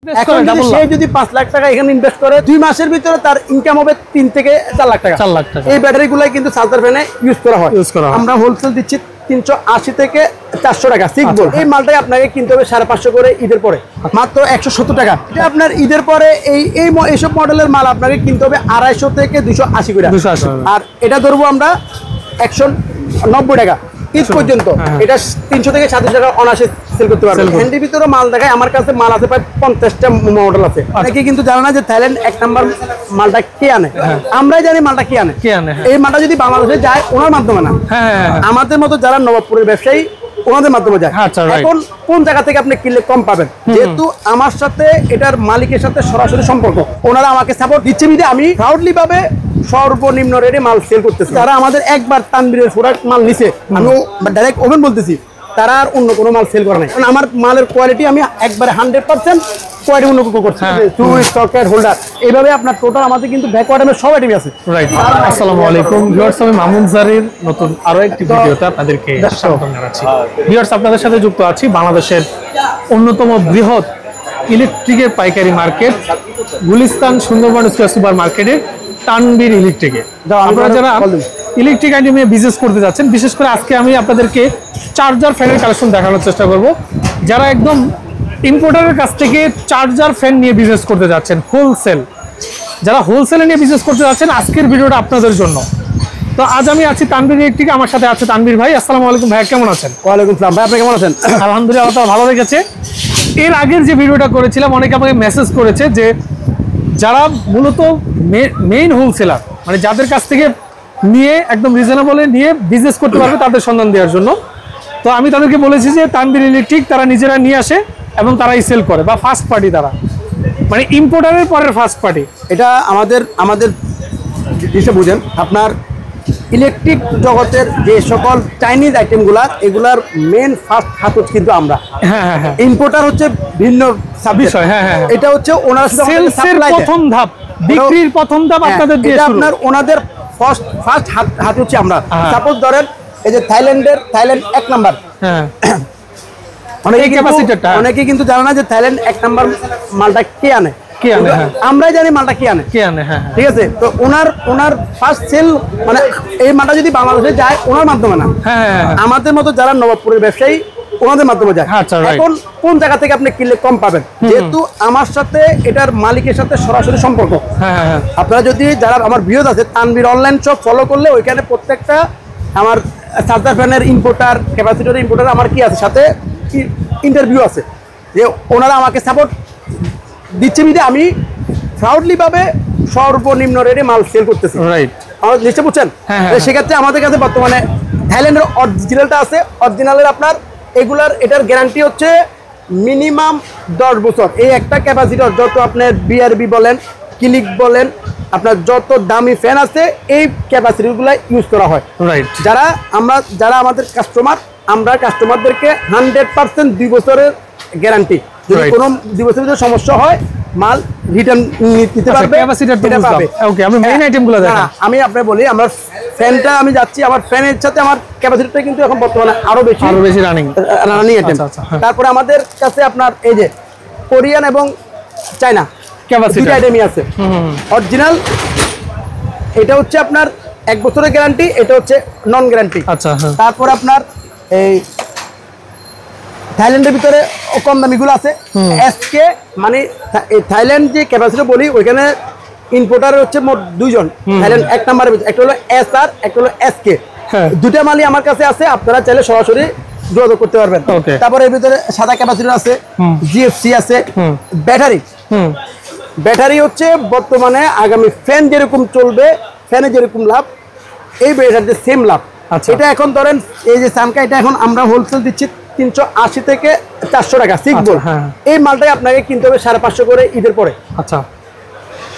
এখন সে যদি 5 লাখ টাকা এখানে ইনভেস্ট করে 2 মাসের ভিতরে তার ইনকাম হবে 3 থেকে 4 লাখ টাকা। এই ব্যাটারিগুলো কিন্তু চার্জার ফ্যানে ইউজ করা হয়। আমরা হোলসেল দিচ্ছি 380 থেকে 400 টাকা সিক্স। এই মালটাই আপনাকে কিনতে হবে 550 করে ঈদের পরে, মাত্র 170 টাকা। এটা আপনার ঈদের পরে এইসব মডেলের মাল আপনাকে কিনতে হবে 250 থেকে 280 করে। আর এটা ধরবো আমরা 190 টাকা ঈদ পর্যন্ত। এটা 300 থেকে 700 টাকা অনায়াসে সেল করতে পারবে। হ্যান্ডির ভিতরে মাল দেখায়, আমার কাছে মাল আছে প্রায় 50টা মডেল আছে। অনেকে কিন্তু জানে না যে থাইল্যান্ড 1 নাম্বার মালটা কে আনে। আমরাই জানি মালটা কে আনে। এই মালটা যদি বাংলাদেশে যায় ওনার মাধ্যমে না, আমাদের মতো যারা নবাবপুরের ব্যবসায়ী ওনাদের মাধ্যমে যায়। এখন কোন জায়গা থেকে আপনি কিনলে কম পাবেন, যেহেতু আমার সাথে এটার মালিকের সাথে সরাসরি সম্পর্ক, ওনারা আমাকে সাপোর্ট দিচ্ছে বিধে আমি প্রাউডলি ভাবে সর্বনিম্ন রেটে মাল সেল করতেছি। যারা আমাদের একবার তানবীরের প্রোডাক্ট মাল নিছে, আমি ডাইরেক্ট ওপেন বলতেছি, তারা আর অন্য কোনো মাল সেল করে নাই। কারণ আমার মালের কোয়ালিটি আমি একবারে 100% কোয়ালিটি উন্নত করছি। সকেট হোল্ডার এইভাবে আপনার টোটাল আমাদের কিন্তু ব্যাকওয়ার্ডের সব আইটেম আছে। রাইট। আসসালামু আলাইকুম ভিউয়ার্স, আমি মামুন জারির নতুন আরো একটি ভিডিওতে আপনাদেরকে স্বাগত জানাচ্ছি। ভিউয়ার্স, আপনাদের সাথে যুক্ত আছি বাংলাদেশের অন্যতম বৃহৎ ইলেকট্রিকের পাইকারি market Gulistan Sundarban square super মার্কেটের তানবীর ইলেকট্রিকে। আপনারা যারা ইলেকট্রিক আইটেম নিয়ে বিজনেস করতে যাচ্ছেন, বিশেষ করে আজকে আমি আপনাদেরকে চার্জার ফ্যানের কালেকশন দেখানোর চেষ্টা করব। যারা একদম ইম্পোর্টারের কাছ থেকে চার্জার ফ্যান নিয়ে বিজনেস করতে যাচ্ছেন হোলসেল, যারা হোলসেলে নিয়ে বিজনেস করতে যাচ্ছেন, আজকের ভিডিওটা আপনাদের জন্য। তো আজ আমি আছি তানবীর ইলেকট্রিকে, আমার সাথে আছে তানবীর ভাই। আসসালামু আলাইকুম ভাই, কেমন আছেন? ওয়ালাইকুম আসসালাম ভাই, আপনি কেমন আছেন? আলহামদুলিল্লাহ, আল্লাহ ভালো রেখেছে। এর আগের যে ভিডিওটা করেছিলাম, অনেকে আমাকে মেসেজ করেছে যে যারা মূলত মেইন হোলসেলার, মানে যাদের কাছ থেকে নিয়ে একদম রিজনেবলে নিয়ে বিজনেস করতে পারবে, তাদের সন্ধান দেওয়ার জন্য। তো আমি তাদেরকে বলেছি যে তানবীর ইলেকট্রিক তারা নিজেরা নিয়ে আসে এবং তারাই সেল করে, বা ফার্স্ট পার্টি, তারা মানে ইম্পোর্টারের পরের ফার্স্ট পার্টি। এটা আমাদের জিনিসটা বুঝেন, আপনার ইলেকট্রিক জগতের যে সকল চাইনিজ আইটেমগুলা, এগুলার মেন ফার্স্ট হাত হচ্ছে কিন্তু আমরা। ইম্পোর্টার হচ্ছে ভিন্ন বিষয়। এটা হচ্ছে ওনার সেলসের প্রথম ধাপ, বিক্রির প্রথম ধাপ আপনাদের দিয়ে শুরু। আপনার ওনাদের ফার্স্ট হাত হচ্ছে আমরা। সাপোজ ধরেন এই যে থাইল্যান্ড 1 নাম্বার, অনেকে কিন্তু জানে না যে থাইল্যান্ড 1 নাম্বার মালটা কে আনে। আমরাই জানি মালটা কে আনে। ঠিক আছে, তো ওনার ফার্স্ট সেল, মানে এই মালটা যদি বাংলাদেশে যায় ওনার মাধ্যমে না, আমাদের মতো যারা নবাবপুরের ব্যবসায়ী ওনাদের মাধ্যমে যায়। এখন কোন জায়গা থেকে আপনি কিনলে কম পাবেন, যেহেতু আমার সাথে এটার মালিকের সাথে সরাসরি সম্পর্ক। আপনারা যদি যারা আমার ভিউজ আছে, তানবীর অনলাইন শপ ফলো করলে ওইখানে প্রত্যেকটা আমার চার্জার ফ্যানের ইম্পোর্টার, ক্যাপাসিটরের ইম্পোর্টার আমার কি আছে, সাথে ইন্টারভিউ আছে, যে ওনারা আমাকে সাপোর্ট দিচ্ছে বিধে আমি প্রাউডলি ভাবে সর্বনিম্ন রেটে মাল সেল করতেছি। আমার নিশ্চয় বুঝছেন। সেক্ষেত্রে আমাদের কাছে বর্তমানে থাইল্যান্ডের অরিজিনালটা আছে। অরিজিনালের আপনার এটার গ্যারান্টি হচ্ছে মিনিমাম 10 বছর। এই একটা ক্যাপাসিটর, যত আপনার বিআরবি বলেন, ক্লিক বলেন, আপনার যত দামি ফ্যান আছে, এই ক্যাপাসিটিগুলো ইউজ করা হয়। যারা আমাদের কাস্টমার, আমরা কাস্টমারদেরকে 100% 2 বছরের গ্যারান্টি। যদি কোনো 2 বছরের ভিতরে সমস্যা হয়, মাল রিটার্ন নিতে পারবে। আমি আপনাকে বলি, আমার ফ্যানটা আমি যাচ্ছি, আমার ফ্যানের সাথে আমার ক্যাপাসিটিটা কিন্তু এখন বর্তমানে আরো বেশি রানিং আইটেম। তারপরে আমাদের কাছে আপনার এই যে কোরিয়ান এবং চায়না ক্যাপাসিটি আইটেমই আছে। অরিজিনাল এটা হচ্ছে আপনার 1 বছরের গ্যারান্টি, এটা হচ্ছে নন গ্যারান্টি। তারপর আপনার এই থাইল্যান্ডের ভিতরে কম দামিগুলো আছে। এসকে মানে থাইল্যান্ড যে ক্যাপাসিটি বলি, ওইখানে ইম্পোর্টার হচ্ছে মোট 2 জন। থাইল্যান্ড 1 নাম্বারের ভিতরে একটা হলো এসআর, একটা হলো এসকে। দুটা মালই আমার কাছে আছে, আপনারা চাইলে সরাসরি যোগাযোগ করতে পারবেন। তারপরে এর ভিতরে সাদা ক্যাপাসিটর আছে, জিএফসি আছে। ব্যাটারি হচ্ছে বর্তমানে আগামী ফ্যান যেরকম চলবে, ফ্যানে যেরকম লাভ, এই ব্যাটারিতে সেম লাভ। এটা এখন ধরেন এই যে সানকা, এটা এখন আমরা হোলসেল দিচ্ছি 380 থেকে 400 টাকা সিক্স বোল্ট। এই মালটাই আপনাকে কিনতে হবে 550 করে ঈদের পরে।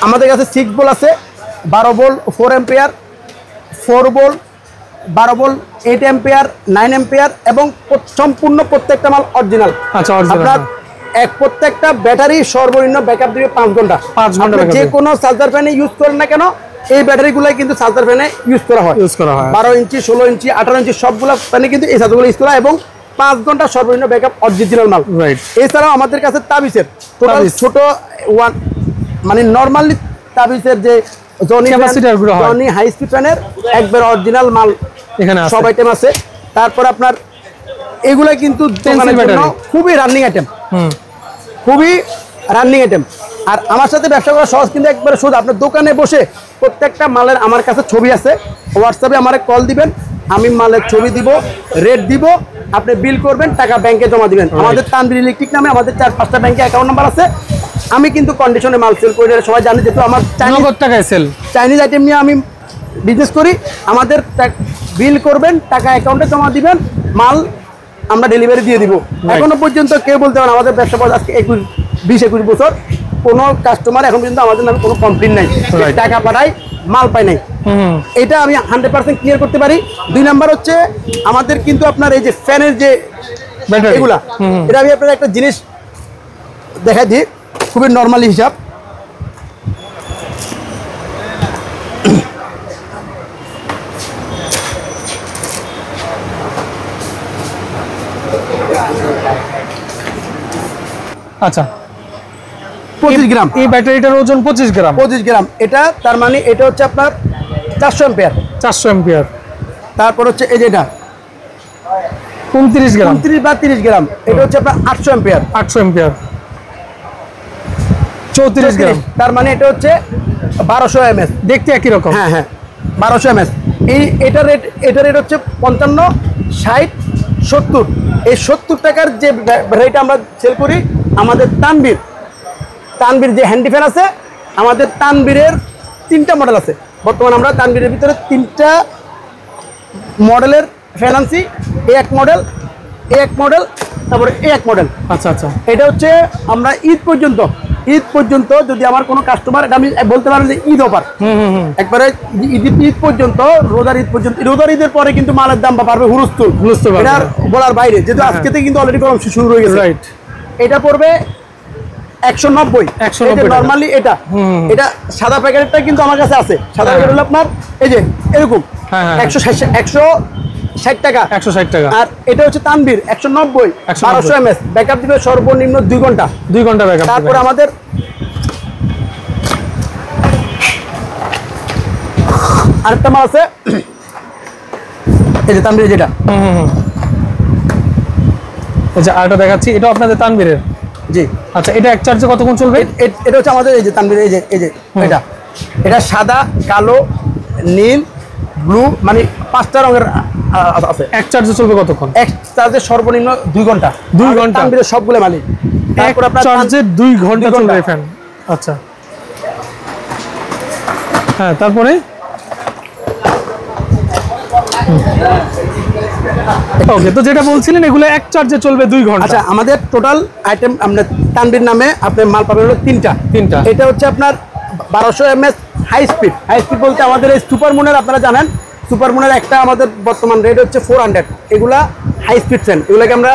আমাদের কাছে 6 বোল্ট আছে, 12 বোল্ট 4 এম্পিয়ার, 4 বোল্ট 12 বোল্ট 8 এম্পিয়ার, 9 এম্পিয়ার, এবং সম্পূর্ণ প্রত্যেকটা মাল অরিজিনাল। আপনার প্রত্যেকটা ব্যাটারি সর্বনিম্ন ব্যাকআপ দিবে 5 ঘন্টা। যে কোনো চার্জার ফ্যানে ইউজ করেন না কেন, এই ব্যাটারিগুলাই কিন্তু চার্জার ফ্যানে ইউজ করা হয়। 12 ইঞ্চি, 16 ইঞ্চি, 18 ইঞ্চি সবগুলো ফ্যানে কিন্তু এই চার্জারগুলো ইউজ করা, এবং 5 ঘন্টা সর্বনিম্ন ব্যাকআপ অরিজিনাল মাল। রাইট। এছাড়াও আমাদের কাছে তাবিজের টোটাল ছোট ওয়ান মানে নরমালি তাবিজের যে জনি হাই স্পিড ফ্যানের একবার অরিজিনাল মাল এখানে আছে, সব আইটেম আছে। তারপর আপনার এগুলা কিন্তু দোকানের জন্য খুবই রানিং আইটেম, খুবই রানিং আইটেম। আর আমার সাথে ব্যবসা করা সহজ, কিন্তু একবারে শুধু আপনার দোকানে বসে প্রত্যেকটা মালের আমার কাছে ছবি আছে, হোয়াটসঅ্যাপে আমারে কল দিবেন, আমি মালের ছবি দিব, রেট দিব, আপনি বিল করবেন, টাকা ব্যাংকে জমা দিবেন। আমাদের তানভীর ইলেকট্রিক নামে আমাদের 4-5টা ব্যাংকে অ্যাকাউন্ট নাম্বার আছে। আমি কিন্তু কন্ডিশনে মাল সেল করি, সবাই জানে, যেহেতু আমার চাইনিজ আইটেম নিয়ে আমি বিজনেস করি। আমাদের বিল করবেন, টাকা অ্যাকাউন্টে জমা দিবেন, মাল আমরা ডেলিভারি দিয়ে দিব। এখনো পর্যন্ত কেউ বলতে পারেন আমাদের ব্যবসা আজকে 20-21 বছর কোনো কাস্টমার এখন পর্যন্ত আমাদের নামে কোনো কমপ্লেন নাই, টাকা পাঠায় মাল পাই নাই। এটা আমি 100% ক্লিয়ার করতে পারি। 2 নাম্বার হচ্ছে আমাদের কিন্তু আপনার এই যে ফ্যানের যে এগুলা, এটা আমি আপনার একটা জিনিস দেখাই দিই, খুবই নর্মালি হিসাব। আচ্ছা, 25 গ্রাম। এই ব্যাটারিটার ওজন 25 গ্রাম। 25 গ্রাম। এটা তার মানে এটা হচ্ছে আপনার 400 এম্পিয়ার। 400 এম্পিয়ার। তারপর হচ্ছে এই যেটা 29 গ্রাম, 29 বা 30 গ্রাম, এটা হচ্ছে আপনার 800 এম্পিয়ার। 800 এম্পিয়ার, 34 গ্রাম। তার মানে এটা হচ্ছে 1200 এমএস। দেখতে একই রকম। হ্যাঁ হ্যাঁ, 1200 এমএস। এটা রেট হচ্ছে 55, 60, 70। এই 70 টাকার যে রেট আমরা সেল করি, আমাদের তানভীর যে হ্যান্ডি ফ্যান আছে, আমাদের তানভীরের 3টা মডেল আছে বর্তমানে। আমরা তানভীরের ভিতরে 3টা মডেলের ফ্যান আনছি। এক মডেল, তারপরে এক মডেল। আচ্ছা আচ্ছা। এটা হচ্ছে আমরা ঈদ পর্যন্ত যদি আমার কোনো কাস্টমার, এটা আমি বলতে পারেন যে ঈদ অফার, একবারে ঈদ পর্যন্ত, রোজার ঈদের পরে কিন্তু মালের দাম বাড়বে হুলস্থুল, এটা বলার বাইরে, যেহেতু আজকে থেকে কিন্তু অলরেডি গরম শুরু হয়ে গেছে। রাইট। এটা পড়বে 190। নরমালি এটা সাদা প্যাকেটটা কিন্তু আমার কাছে আছে। সাদা প্যাকেট হলো আপনার এই যে এরকম 160 টাকা। 160 টাকা। আর এটা হচ্ছে তানভীর 190, 1200 এমএস, ব্যাকআপ দিবে সর্বনিম্ন 2 ঘন্টা। 2 ঘন্টা ব্যাকআপ। তারপরে আমাদের আরেকটা মাল আছে, এই যে তানভীর, যেটা আচ্ছা আরেকটা দেখাচ্ছি, এটা আপনাদের তানভীরের। জি। আচ্ছা, এটা এক চার্জে কতক্ষণ চলবে? এটা হচ্ছে আমাদের এই যে তানভীর, এই যে এটা সাদা, কালো, নীল, ব্লু, মানে 5টা রঙের আছে। এক চার্জে চলবে কতক্ষণ? এক চার্জে সর্বনিম্ন 2 ঘন্টা। 2 ঘন্টা তানভীরের সবগুলো মালিক। তারপর আপনার চার্জে 2 ঘন্টা চলবে ফ্যান। আচ্ছা হ্যাঁ, তারপরে ওকে, তো যেটা বলছিলেন এগুলো এক চার্জে চলবে 2 ঘন্টা। আচ্ছা, আমাদের টোটাল আইটেম আমরা তানভীর নামে আপনি মাল পাবেন হলো 3টা। এটা হচ্ছে আপনার 1200 এমএস হাই স্পিড বলতে আমাদের এই সুপারমুনের, আপনারা জানেন সুপারমুনের একটা আমাদের বর্তমান রেট হচ্ছে 400। এগুলা হাই স্পিড ফ্যান, এগুলোকে আমরা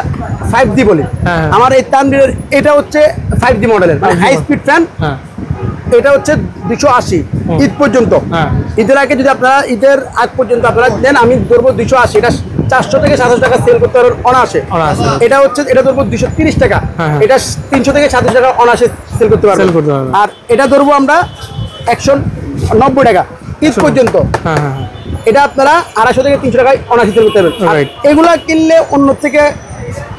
5D বলি। আমার এই তানভীরের এটা হচ্ছে 5D মডেলের, মানে হাই স্পিড ফ্যান। এটা হচ্ছে 280 ঈদ পর্যন্ত। ঈদের আগে যদি আপনারা ঈদের আগ পর্যন্ত আপনারা দেন, আমি ধরবো 280। এটা 400 থেকে 700 টাকা সেল করতে পারবেন অনায়াসে। এটা ধরবো 230 টাকা। এটা 300 থেকে 700 টাকা অনায়াসে সেল করতে পারবেন। আর এটা ধরবো আমরা 190 টাকা ঈদ পর্যন্ত। এটা আপনারা 250 থেকে 300 টাকায় অনায়াসে সেল করতে পারবেন। এগুলা কিনলে অন্য থেকে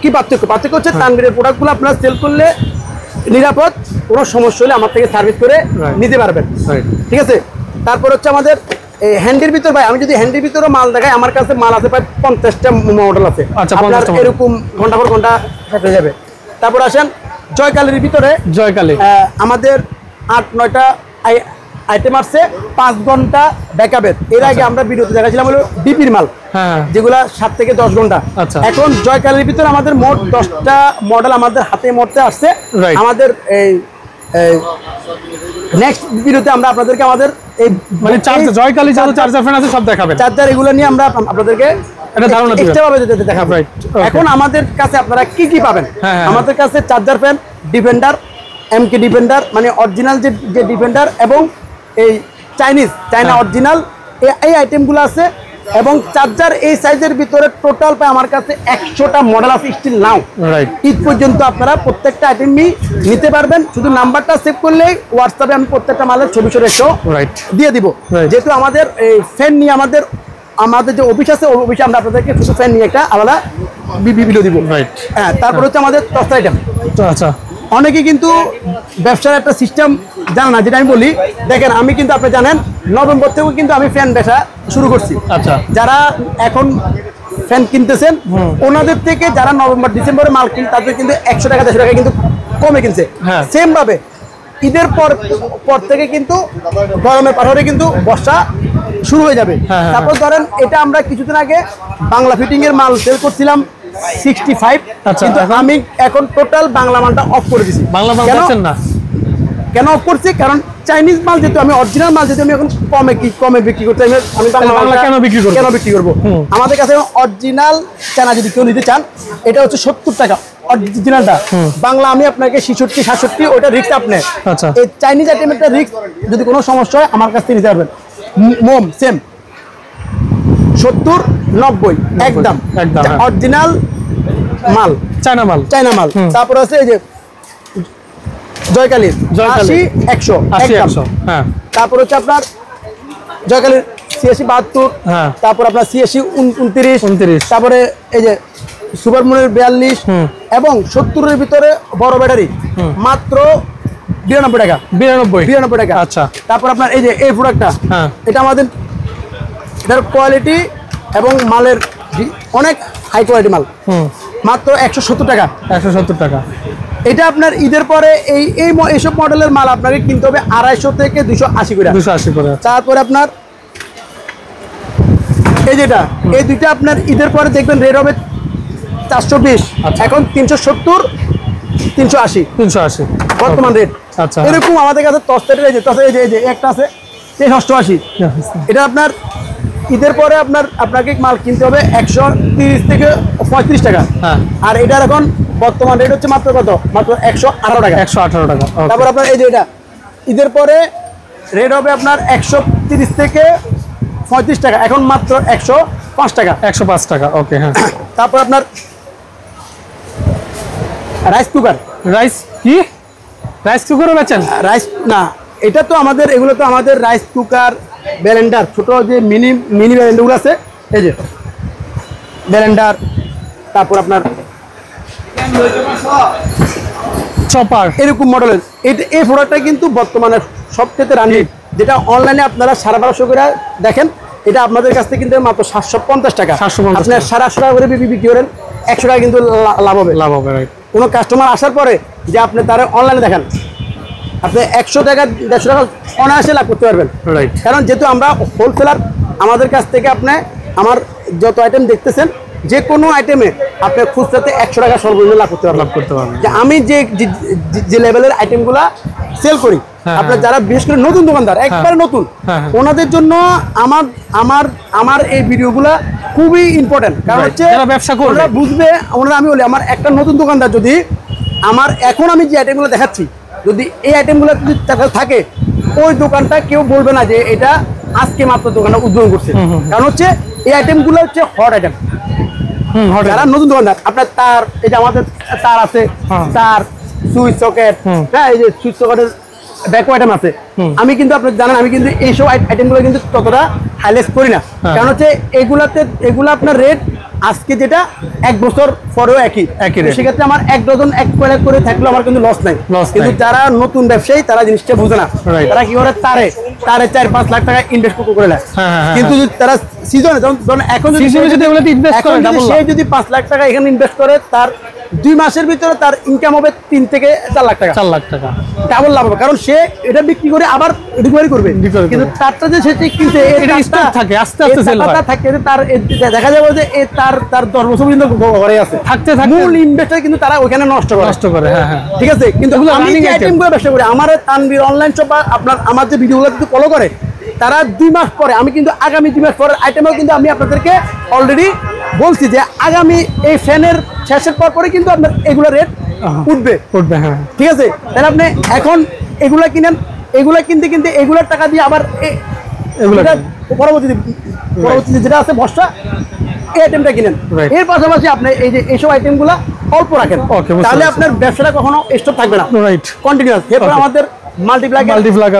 কি পার্থক্য হচ্ছে, তানভীরের প্রোডাক্টগুলো আপনারা সেল করলে নিরাপদ, কোনো সমস্যা হলে আমার থেকে সার্ভিস করে নিতে পারবেন। ঠিক আছে। তারপর হচ্ছে আমাদের হ্যান্ডির ভিতর, ভাই আমি যদি হ্যান্ডির ভিতরে মাল দেখাই, আমার কাছে মাল আছে প্রায় 50টা মডেল আছে। আপনার এরকম ঘন্টা পর ঘন্টা শেষ হয়ে যাবে। তারপর আসেন জয়কালীর ভিতরে, আমাদের 8-9টা আইটেম আছে 5 ঘন্টা ব্যাকআপের। এর আগে আমরা ভিডিওতে দেখাছিলাম হলো ডিপির মাল, যেগুলা 7 থেকে 10 ঘন্টা। এখন জয়কালীর ভিতরে আমাদের মোট 10টা মডেল আমাদের হাতে মরতে আসছে। আমাদের এই নেক্সট ভিডিওতে আমরা আপনাদেরকে আমাদের এই মানে জয়কালী যত চার্জার ফ্যান আছে সব দেখাবেন। চার্জার এগুলো নিয়ে আমরা আপনাদেরকে এটা ধারণা দেখাবো। এখন আমাদের কাছে আপনারা কি পাবেন? আমাদের কাছে চার্জার ফ্যান, ডিফেন্ডার, এমকে ডিফেন্ডার, মানে অরিজিনাল যে ডিফেন্ডার, এবং এই চাইনা অরিজিনাল এই আইটেমগুলো আছে। এবং চার্জার এই সাইজের ভিতরে টোটাল পায় আমার কাছে 100টা মডেল আছে স্টিল নাও। রাইট। ঈদ পর্যন্ত আপনারা প্রত্যেকটা আইটেমই নিতে পারবেন, শুধু নাম্বারটা সেভ করলেই হোয়াটসঅ্যাপে আমি প্রত্যেকটা মালের ছবি রাইট দিয়ে দিব। যেহেতু আমাদের এই ফ্যান নিয়ে আমাদের যে অফিস আছে ওই অফিসে আমরা আপনাদেরকে শুধু ফ্যান নিয়ে একটা আলাদা ভিডিও দিব। রাইট। হ্যাঁ, তারপর হচ্ছে আমাদের টর্চ আইটেম। আচ্ছা, অনেকে কিন্তু ব্যবসার একটা সিস্টেম জানে না, যেটা আমি বলি দেখেন, আমি কিন্তু আপনি জানেন নভেম্বর থেকে কিন্তু আমি ফ্যান বেচা শুরু করছি। আচ্ছা, যারা এখন ফ্যান কিনতেছেন ওনাদের থেকে যারা নভেম্বর ডিসেম্বরে মাল কিন তাদের কিন্তু 100 টাকা 150 টাকা কিন্তু কমে কিনছে। সেম ভাবে ঈদের পর থেকে কিন্তু গরমের পাশাপাশি কিন্তু বর্ষা শুরু হয়ে যাবে। তারপর ধরেন এটা আমরা কিছুদিন আগে বাংলা ফিটিং এর মাল সেল করছিলাম 65, কিন্তু আমি এখন টোটাল বাংলা মালটা অফ করে দিছি। বাংলা মাল বেচেন না কেন অফ করছি? কারণ চাইনিজ মাল যেহেতু আমি অরিজিনাল মাল যেহেতু আমি এখন কমে বিক্রি করতে, আমি বাংলা কেন বিক্রি করবো? আমাদের কাছে অরিজিনাল চানা যদি কেউ নিতে চান এটা হচ্ছে 70 টাকা অরিজিনালটা। বাংলা আমি আপনাকে 66 67, ওটা রিস্ক আপনি। আচ্ছা, এই চাইনিজ আইটেমের রিস্ক যদি কোনো সমস্যা হয় আমার কাছ থেকে নিতে পারবেন। মোম সেম 70 90 একদম অরিজিনাল মাল, চায়না মাল। তারপর আছে এই যে জয়কালীর 80 100 একদম। তারপর হচ্ছে আপনার জয়কালীর 86 72, তারপর আপনার 86 29, তারপরে এই যে সুপারমুনের 42 এবং 70-এর ভিতরে বড় ব্যাটারি মাত্র 92 টাকা। 92 টাকা। আচ্ছা, তারপর আপনার এই যে এই প্রোডাক্টটা, এটা আমাদের এটার কোয়ালিটি এবং মালের অনেক হাই কোয়ালিটি মাল, মাত্র 170 টাকা। 170 টাকা। এটা আপনার ঈদের পরে এইসব মডেলের মাল আপনাকে কিনতে হবে 250 থেকে 280 করে। 280 করে। তারপরে আপনার এই যেটা, এই দুইটা আপনার ঈদের পরে দেখবেন রেট হবে 420, এখন 370 380 বর্তমান রেট। আচ্ছা, এরকম আমাদের কাছে টর্চের এই যে একটা আছে 88, এটা আপনার ঈদের পরে আপনাকে মাল কিনতে হবে 130 থেকে 35 টাকা। আর এটার এখন বর্তমান রেট হচ্ছে মাত্র কত? মাত্র 118 টাকা। 118 টাকা। তারপর আপনার এই যে এটা ঈদের পরে রেট হবে আপনার 130 থেকে 35 টাকা, এখন মাত্র 105 টাকা। 105 টাকা। ওকে, হ্যাঁ। তারপর আপনার রাইস কুকারও বেচেন? রাইস না, এটা তো আমাদের, এগুলো তো আমাদের রাইস কুকার, ব্লেন্ডার, ছোট যে মিনি ব্লেন্ডারগুলো আছে, এই যে ব্লেন্ডার, তারপর আপনার চপার, এরকম মডেলের এই প্রোডাক্টটা কিন্তু বর্তমানে সবচেয়ে রানিং, যেটা অনলাইনে আপনারা 1250 করে দেখেন, এটা আপনাদের কাছ থেকে কিন্তু মাত্র 750 টাকা। আপনার 850 টাকা করে বিক্রি করেন, 100 টাকা কিন্তু লাভ হবে। কোনো কাস্টমার আসার পরে যে আপনি তারা অনলাইনে দেখেন, আপনি 100 টাকা 150 টাকা অনায়াসে লাভ করতে পারবেন। কারণ যেহেতু আমরা হোলসেলার, আমাদের কাছ থেকে আপনি আমার যত আইটেম দেখতেছেন যে কোনো আইটেমে আপনি খুচরাতে 100 টাকা সর্বনিম্ন লাভ করতে পারবেন। যে আমি যে লেভেলের আইটেমগুলা সেল করি, আপনার যারা বিশেষ করে নতুন দোকানদার, একবারে নতুন, ওনাদের জন্য আমার এই ভিডিওগুলা খুবই ইম্পর্টেন্ট। কারণ হচ্ছে ব্যবসা করে বুঝবে, আমি বলি আমার একটা নতুন দোকানদার যদি আমার এখন আমি যে আইটেমগুলো দেখাচ্ছি, যদি এই আইটেমগুলো যদি থাকে, ওই দোকানটা কেউ বলবে না যে এটা আজকে মাত্র দোকানটা উদ্বোধন করছে। কারণ হচ্ছে এই আইটেমগুলো হচ্ছে হট আইটেম। যারা নতুন দোকানদার, আপনার তার, এই যে আমাদের তার আছে, তার সুইচ সকেট, হ্যাঁ, এই যে সুইচ সকেটের ব্যাক আইটেম আছে। আমি কিন্তু আপনি জানেন, আমি কিন্তু এইসব আইটেমগুলো কিন্তু ততটা হাইলাইট করি না। কারণ হচ্ছে এগুলো আপনার রেট আজকে যেটা 1 বছর পরেও একই, সেক্ষেত্রে আমার 1 ডজন 1 করে থাকলেও আমার কিন্তু লস নাই। কিন্তু যারা নতুন ব্যবসায়ী তারা জিনিসটা বুঝে না, তারা কি করে তারে 4-5 লাখ টাকা ইনভেস্ট করে নেয়। কিন্তু তারা সিজনে এখন সে যদি 5 লাখ টাকা এখানে ইনভেস্ট করে, তার 2 মাসের ভিতরে তার ইনকাম হবে 3 থেকে 4 লাখ টাকা। 4 লাখ টাকা ডাবল লাভ হবে, কারণ সে এটা বিক্রি করে আবার রিকভারি করবে। কিন্তু তারটা যে সে কিনছে থাকে, আস্তে আস্তে সেল হয়, থাকে তার দেখা যাবে যে তার 10 বছর পর্যন্ত ঘরে আছে, থাকতে মূল ইনভেস্টার কিন্তু তারা ওখানে নষ্ট করে। হ্যাঁ, ঠিক আছে। কিন্তু আমি যে আইটেমগুলো ব্যবসা করি, আমার তানভীর অনলাইন শপ, আপনার আমার যে ভিডিওগুলো কিন্তু ফলো করে, তারা 2 মাস পরে, আমি কিন্তু আগামী 2 মাস পরের আইটেমও কিন্তু আমি আপনাদেরকে অলরেডি বলছি যে আগামী এই ফ্যানের শেষের পরে কিন্তু আপনার এগুলো রেট উঠবে। হ্যাঁ, ঠিক আছে। তাহলে আপনি এখন এগুলা কিনেন, এগুলা কিনতে এগুলার টাকা দিয়ে আবার পরবর্তীতে যেটা আছে বস্তা এই আইটেমটা কিনেন। এর পাশাপাশি আপনি এই যে এইসব আইটেমগুলো অল্প রাখেন, তাহলে আপনার ব্যবসাটা কখনো স্টপ থাকবে না, কন্টিনিউয়াস। এরপর আমাদের মাল্টিপ্লাগ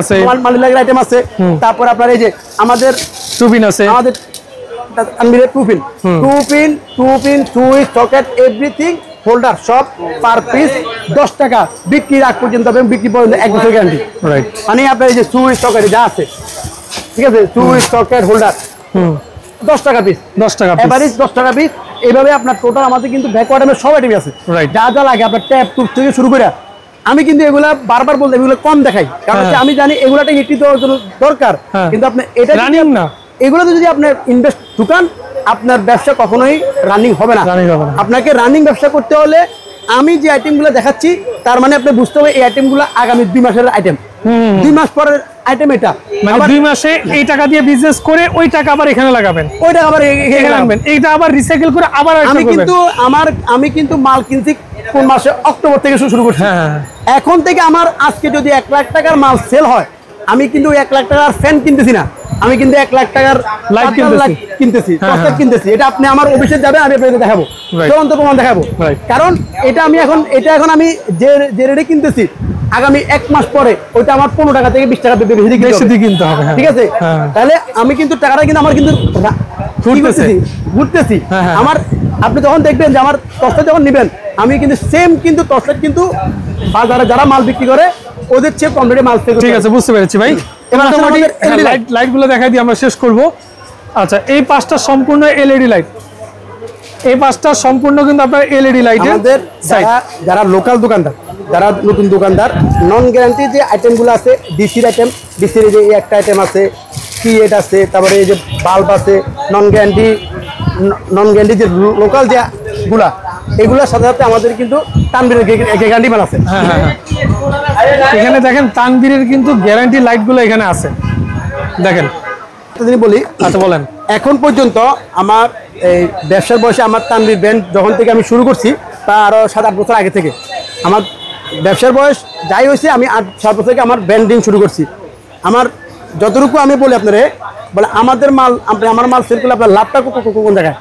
আছে, মাল্টিপ্লাগের আইটেম আছে। তারপর আপনার এই যে আমাদের টুপিন আছে, আমাদের two-pin switch socket everything holder সব পার পিস 10 টাকা বিক্রির আগ পর্যন্ত এবং বিক্রি পর্যন্ত 1 বছর গ্যারান্টি। মানে আপনার এই যে সুইচ সকেট যা আছে, ঠিক আছে, সুইচ সকেট হোল্ডার 10 টাকা পিস, 10 টাকা এভারেজ 10 টাকা পিস। এইভাবে আপনার টোটাল আমাদের কিন্তু ব্যাকওয়ার্ডের সব আইটেম আছে, যা যা লাগে আপনার ট্যাপ টুপ থেকে শুরু করে। আমি কিন্তু এগুলা বারবার বলতে এগুলো কম দেখাই, কারণ আমি জানি এগুলাটা একটু দেওয়ার জন্য দরকার, কিন্তু আপনি এটা রানিং না, এগুলোতে যদি আপনার ইনভেস্ট ঢুকান আপনার ব্যবসা কখনোই রানিং হবে না। আপনাকে রানিং ব্যবসা করতে হলে আমি যে আইটেমগুলো দেখাচ্ছি তার মানে আপনি বুঝতে হবে এই আইটেমগুলো আগামী 2 মাসের আইটেম, 2 মাস পরের আইটেম এটা। মানে 2 মাসে এই টাকা দিয়ে বিজনেস করে ওই টাকা আবার এখানে লাগাবেন, ওই টাকা আবার এখানে লাগাবেন, এইটা আবার রিসাইকেল করে আবার আমি কিন্তু মাল কিনছি কোন মাসে, অক্টোবর থেকে শুরু করছি। এখন থেকে আমার আজকে যদি 1 লাখ টাকার মাল সেল হয়, আমি কিন্তু 1 লাখ টাকার ফ্যান কিনতেছি না, আমি কিন্তু 1 লাখ টাকার লাইট কিনতেছি। এটা আপনি আমার অফিসে যাবেন, আমি আপনাকে দেখাবো, চলন্ত প্রমাণ দেখাবো। কারণ এটা এখন আমি যে রেটে কিনতেছি, আগামী 1 মাস পরে ওইটা আমার 15 টাকা থেকে 20 টাকা বেশি কিনতে হবে, ঠিক আছে? তাহলে আমি কিন্তু টাকাটা কিন্তু আমার কিন্তু ঘুরতেছি আমার। আপনি যখন দেখবেন যে আমার টসলেট যখন নেবেন, আমি কিন্তু সেম কিন্তু টসলেট কিন্তু বাজারে যারা মাল বিক্রি করে ওদের চেয়ে কম রেটে মাল সেল। ঠিক আছে, বুঝতে পেরেছি ভাই। এবার লাইট গুলো দেখাই দিয়ে আমরা শেষ করব। আচ্ছা, এই 5টা সম্পূর্ণ এলইডি লাইট, এই 5টা সম্পূর্ণ কিন্তু আপনার এলইডি লাইটের। আমাদের যারা লোকাল দোকানদার, যারা নতুন দোকানদার, নন গ্যারান্টি যে আইটেমগুলো আছে, ডিসির আইটেম, ডিসির যে একটা আইটেম আছে, ক্রিয়েট আছে, তারপরে এই যে বাল্ব আছে, নন গ্যারান্টি যে লোকাল যে গুলা, এগুলোর সাথে সাথে আমাদের কিন্তু তানবীরের গ্যারান্টি মাল আছে। এখানে দেখেন তানবীরের কিন্তু গ্যারান্টি লাইটগুলো এখানে আছে, দেখেন। বলি, আচ্ছা বলেন। এখন পর্যন্ত আমার এই ব্যবসার বয়সে আমার তানবীর ব্র্যান্ড যখন থেকে আমি শুরু করছি, তা আরও 7-8 বছর আগে থেকে আমার ব্যবসার বয়স যাই হয়েছে, আমি 8-7 বছর থেকে আমার ব্র্যান্ডিং শুরু করছি। আমার যতটুকু আমি বলি আপনারে, বলে আমাদের মাল, আমার মাল সেল করলে আপনার লাভটা কোন জায়গায়?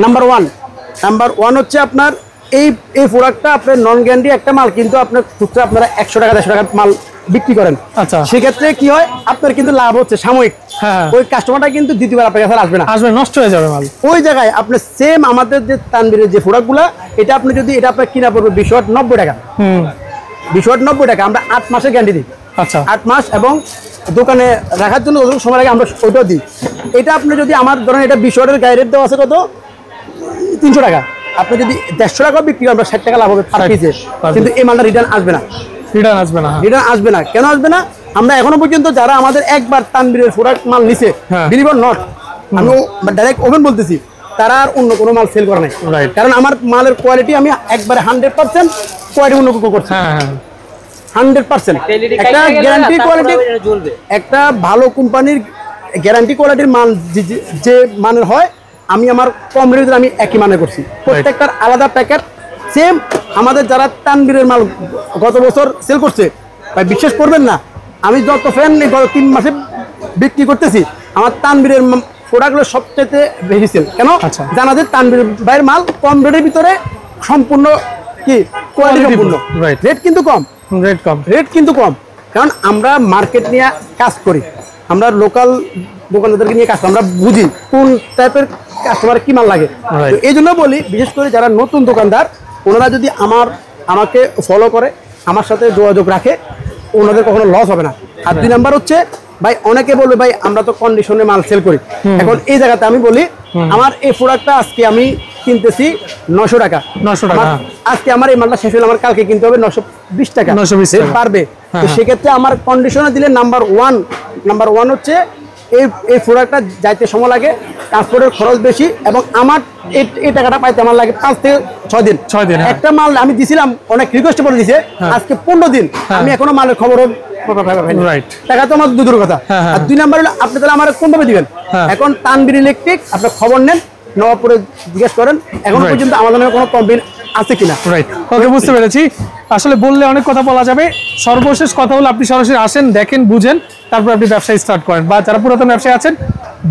নাম্বার ওয়ান হচ্ছে আপনার এই প্রোডাক্টটা আপনার নন গ্যারান্টি একটা মাল, কিন্তু আপনার খুচরা আপনারা 100 টাকা 150 টাকার মাল বিক্রি করেন। আচ্ছা, সেক্ষেত্রে কি হয়, আপনার কিন্তু লাভ হচ্ছে সাময়িক, ওই কাস্টমারটা কিন্তু দ্বিতীয়বার আপনার কাছে আসবে না, নষ্ট হয়ে যাবে মাল। ওই জায়গায় আপনার সেম আমাদের যে তানবীরের যে প্রোডাক্টগুলো, এটা আপনি যদি এটা আপনার কিনা পড়বে 290 টাকা, 290 টাকা, আমরা 8 মাসের গ্যারান্টি দিই। আচ্ছা, 8 মাস, এবং দোকানে রাখার জন্য যতটুকু সময় লাগে আমরা ওইটাও দিই। এটা আপনি যদি আমার ধরেন এটা 20 ওয়াটের গায়ে রেট দেওয়া আছে কত, 300 টাকা, আপনি যদি 150 টাকা বিক্রি করেন, 60 টাকা লাভ হবে পার পিসে, কিন্তু এই মালটা রিটার্ন আসবে না। কেন আসবে না? আমরা এখনো পর্যন্ত যারা আমাদের একবার তানবীরের প্রোডাক্ট মাল নিছে, বিলিভ অর নট, আমি ডাইরেক্ট ওপেন বলতেছি, তারা আর অন্য কোনো মাল সেল করে নাই। কারণ আমার মালের কোয়ালিটি আমি একবারে 100% কোয়ালিটি উন্নত করছি, 100%। একটা গ্যারান্টি কোয়ালিটি, একটা ভালো কোম্পানির গ্যারান্টি কোয়ালিটির মাল যে মানের হয়, আমি আমার কম রেটে আমি একই মানে করছি, প্রত্যেকটার আলাদা প্যাকেট সেম। আমাদের যারা তানবীরের মাল গত বছর সেল করছে, ভাই বিশ্বাস করবেন না, আমি যত ফ্যান গত 3 মাসে বিক্রি করতেছি, আমার তানবীরের প্রোডাক্টগুলো সবচেয়ে বেশি সেল। কেন? জানা যায় তানবীর ভাইয়ের মাল কম রেটের ভিতরে সম্পূর্ণ কি কোয়ালিটি সম্পূর্ণ, রেট কিন্তু কম, কারণ আমরা মার্কেট নিয়ে কাজ করি, আমরা লোকাল দোকানদারকে নিয়ে কাজ করি, আমরা বুঝি কোন টাইপের কাস্টমার কি মাল লাগে। তো এই জন্য বলি, বিশেষ করে যারা নতুন দোকানদার, ওনারা যদি আমাকে ফলো করে, আমার সাথে যোগাযোগ রাখে, ওনাদের কখনো লস হবে না। আর 2 নাম্বার হচ্ছে, ভাই অনেকে বলবে ভাই আমরা তো কন্ডিশনে মাল সেল করি, এখন এই জায়গাতে আমি বলি, আমার এই প্রোডাক্টটা আজকে আমি কিনতেছি 900 টাকা, আজকে আমার এই মালটা শেষ হলে আমার কালকে কিনতে হবে 920 টাকা পারবে। তো সেক্ষেত্রে আমার কন্ডিশনে দিলে নাম্বার ওয়ান হচ্ছে এই প্রোডাক্টটা যাইতে সময় লাগে, ট্রান্সপোর্টের খরচ বেশি, এবং আমার এই টাকাটা পাইতে আমার লাগে 5 থেকে 6 দিন। একটা মাল আমি দিছিলাম, অনেক রিকোয়েস্ট করে দিছে, আজকে 15 দিন, আমি এখনো মালের খবর টাকা তো আমার দূরের কথা। আর 2 নাম্বার হলো, আপনি তাহলে আমার কোনভাবে দিবেন? এখন তানবীর ইলেকট্রিক, আপনার খবর নেন, নবাবপুরে জিজ্ঞেস করেন, এখন পর্যন্ত আমাদের কোনো কমপ্লেইন আছে কিনা। ওকে, বুঝতে পেরেছি। আসলে বললে অনেক কথা বলা যাবে, সর্বশেষ কথা হলো আপনি সরাসরি আসেন, দেখেন, বুঝেন, তারপর আপনি ব্যবসা স্টার্ট করেন, বা যারা পুরাতন ব্যবসায়ী আছেন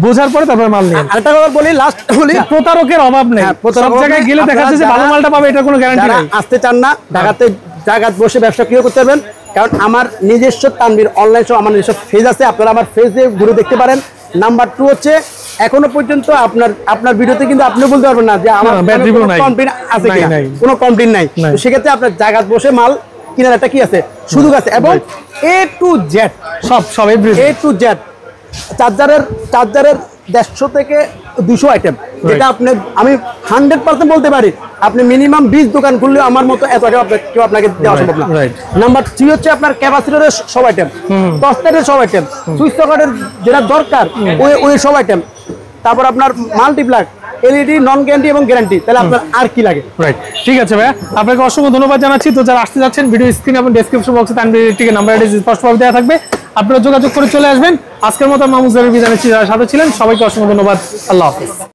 বোঝার পরে তারপর মাল নেন। আরেকটা কথা বলি, লাস্ট বলি, প্রতারকের অভাব নেই, সব জায়গায় গেলে দেখা যাচ্ছে যে ভালো মালটা পাবে, এটা কোনো গ্যারান্টি যারা নাই। আসতে চান না ঢাকাতে জায়গায় বসে ব্যবসা কিভাবে করতে পারবেন, কারণ আমার নিজস্ব তানভীর অনলাইন শপ, আমার নিজস্ব ফেজ আছে, আপনারা আমার ফেজে ঘুরে দেখতে পারেন। নাম্বার 2 হচ্ছে এখনো পর্যন্ত আপনার ভিডিওতে কিন্তু আপনি বলতে পারবেন না যে আমার ব্যাড রিভিউ নাই, কমপ্লেইন আছে নাই, কিনা, নাই। কোনো কমপ্লেইন নাই। তো সেক্ষেত্রে আপনার জায়গায় বসে মাল কেনার একটা কি আছে, সুযোগ আছে। এবং A to Z সব এভরিথিং। A to Z চার্জারের 150 থেকে 200 আইটেম, যেটা আপনি আমি 100% বলতে পারি, আপনি মিনিমাম 20 দোকান খুললেও আমার মতো এত আইটেম কেউ আপনাকে দেওয়া সম্ভব না। নাম্বার 3 হচ্ছে আপনার ক্যাপাসিটরের সব আইটেম, টস্টারের সব আইটেম, সুইচ সকেটের যেটা দরকার ওই সব আইটেম, তারপর আপনার মাল্টিপ্লাগ, এলইডি, নন গ্যারান্টি এবং গ্যারান্টি, তাহলে আপনার আর কি লাগে। রাইট, ঠিক আছে ভাইয়া, আপনাকে অসংখ্য ধন্যবাদ জানাচ্ছি। তো যারা আসতে যাচ্ছেন, ভিডিও স্ক্রিন এবং ডেসক্রিপশন বক্সে তানভীর ইলেকট্রিকের নাম্বার স্পষ্টভাবে দেওয়া থাকবে, আপনারা যোগাযোগ করে চলে আসবেন। আজকের মতো মামুন জারির বিদায় নিচ্ছি, যারা সাথে ছিলেন সবাইকে অসংখ্য ধন্যবাদ। আল্লাহ হাফেজ।